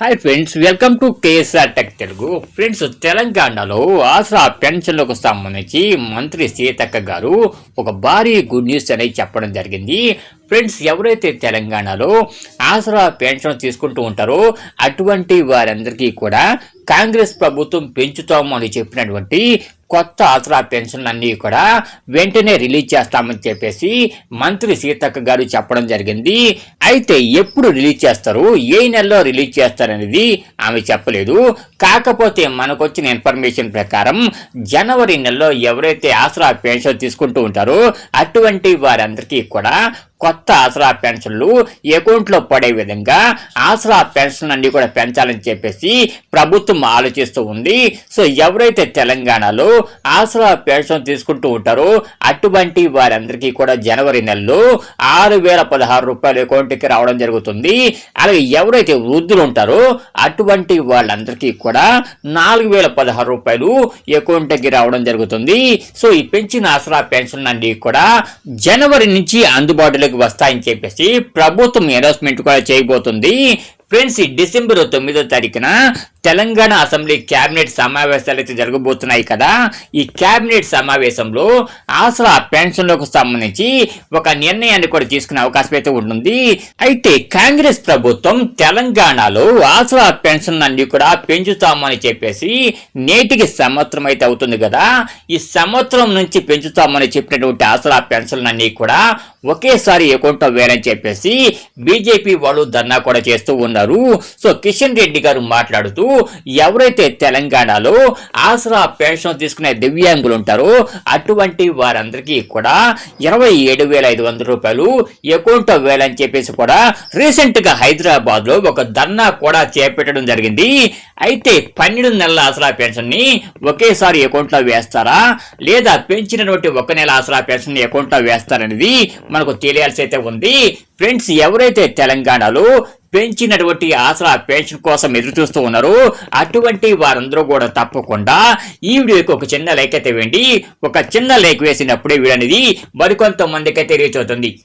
Hi friends, welcome to KSR tech Telugu. Friends, తెలంగాణలో ఆసరా పెన్షన్లకు సంబంధించి మంత్రి సీతక్క గారు ఒక భారీ గుడ్ న్యూస్ అనేది చెప్పడం జరిగింది. ఫ్రెండ్స్, ఎవరైతే తెలంగాణలో ఆసరా పెన్షన్ తీసుకుంటూ ఉంటారో అటువంటి వారందరికీ కూడా కాంగ్రెస్ ప్రభుత్వం పెంచుతాము అని చెప్పినటువంటి కొత్త ఆసరా పెన్షన్లన్నీ కూడా వెంటనే రిలీజ్ చేస్తామని చెప్పేసి మంత్రి సీతక్క గారు చెప్పడం జరిగింది. అయితే ఎప్పుడు రిలీజ్ చేస్తారు, ఏ నెలలో రిలీజ్ చేస్తారనేది ఆమె చెప్పలేదు. కాకపోతే మనకు వచ్చిన ఇన్ఫర్మేషన్ ప్రకారం జనవరి నెలలో ఎవరైతే ఆసరా పెన్షన్ తీసుకుంటూ ఉంటారో అటువంటి వారందరికీ కూడా కొత్త ఆసరా పెన్షన్లు అకౌంట్లో పడే విధంగా ఆసరా పెన్షన్ అన్ని కూడా పెంచాలని చెప్పేసి ప్రభుత్వం ఆలోచిస్తూ ఉంది. సో ఎవరైతే తెలంగాణలో ఆసరా పెన్షన్ తీసుకుంటూ ఉంటారో అటువంటి వారందరికీ కూడా జనవరి నెలలో 6,016 రూపాయలు అకౌంట్కి రావడం జరుగుతుంది. అలాగే ఎవరైతే వృద్ధులు ఉంటారో అటువంటి వాళ్ళందరికీ కూడా 4,016 రూపాయలు అకౌంట్కి రావడం జరుగుతుంది. సో ఈ పెంచిన ఆసరా పెన్షన్ అన్ని కూడా జనవరి నుంచి అందుబాటులో వస్తాయని చెప్పేసి ప్రభుత్వం అనౌన్స్మెంట్ కూడా చేయబోతుంది. ఫ్రెండ్స్, ఈ డిసెంబర్ 9వ తారీఖున తెలంగాణ అసెంబ్లీ క్యాబినెట్ సమావేశాలు అయితే జరగబోతున్నాయి కదా. ఈ క్యాబినెట్ సమావేశంలో ఆసరా పెన్షన్లకు సంబంధించి ఒక నిర్ణయాన్ని కూడా తీసుకునే అవకాశం అయితే ఉంటుంది. అయితే కాంగ్రెస్ ప్రభుత్వం తెలంగాణలో ఆసరా పెన్షన్ అన్ని కూడా పెంచుతామని చెప్పేసి నేటికి సంవత్సరం అయితే అవుతుంది కదా. ఈ సంవత్సరం నుంచి పెంచుతామని చెప్పినటువంటి ఆసరా పెన్షన్ అన్ని కూడా ఒకేసారి అకౌంట్లో వేయాలని చెప్పేసి బీజేపీ వాళ్ళు ధర్నా కూడా చేస్తూ ఉన్నారు. సో కిషన్ రెడ్డి గారు మాట్లాడుతూ ఎవరైతే తెలంగాణలో ఆసరా పెన్షన్ తీసుకునే దివ్యాంగులు ఉంటారో అటువంటి వారందరికీ కూడా 27,500 రూపాయలు అకౌంట్ వేయాలని చెప్పేసి కూడా రీసెంట్ గా హైదరాబాద్ లో ఒక ధర్నా కూడా చేపట్టడం జరిగింది. అయితే 12 నెలల ఆసరా పెన్షన్ ని ఒకేసారి అకౌంట్ లో వేస్తారా లేదా పెంచినటువంటి ఒక నెల ఆసరా పెన్షన్ ని అకౌంట్ లో వేస్తారనేది మనకు తెలియాల్సి అయితే ఉంది. ఫ్రెండ్స్, ఎవరైతే తెలంగాణలో పెంచినటువంటి ఆసరా పెన్షన్ కోసం ఎదురు చూస్తూ ఉన్నారు అటువంటి వారందరూ కూడా తప్పకుండా ఈ వీడియోకి ఒక చిన్న లైక్ అయితే వేయండి. ఒక చిన్న లైక్ వేసినప్పుడే వీడియో అనేది మరికొంతమందికి అయితే రీచ్ అవుతుంది.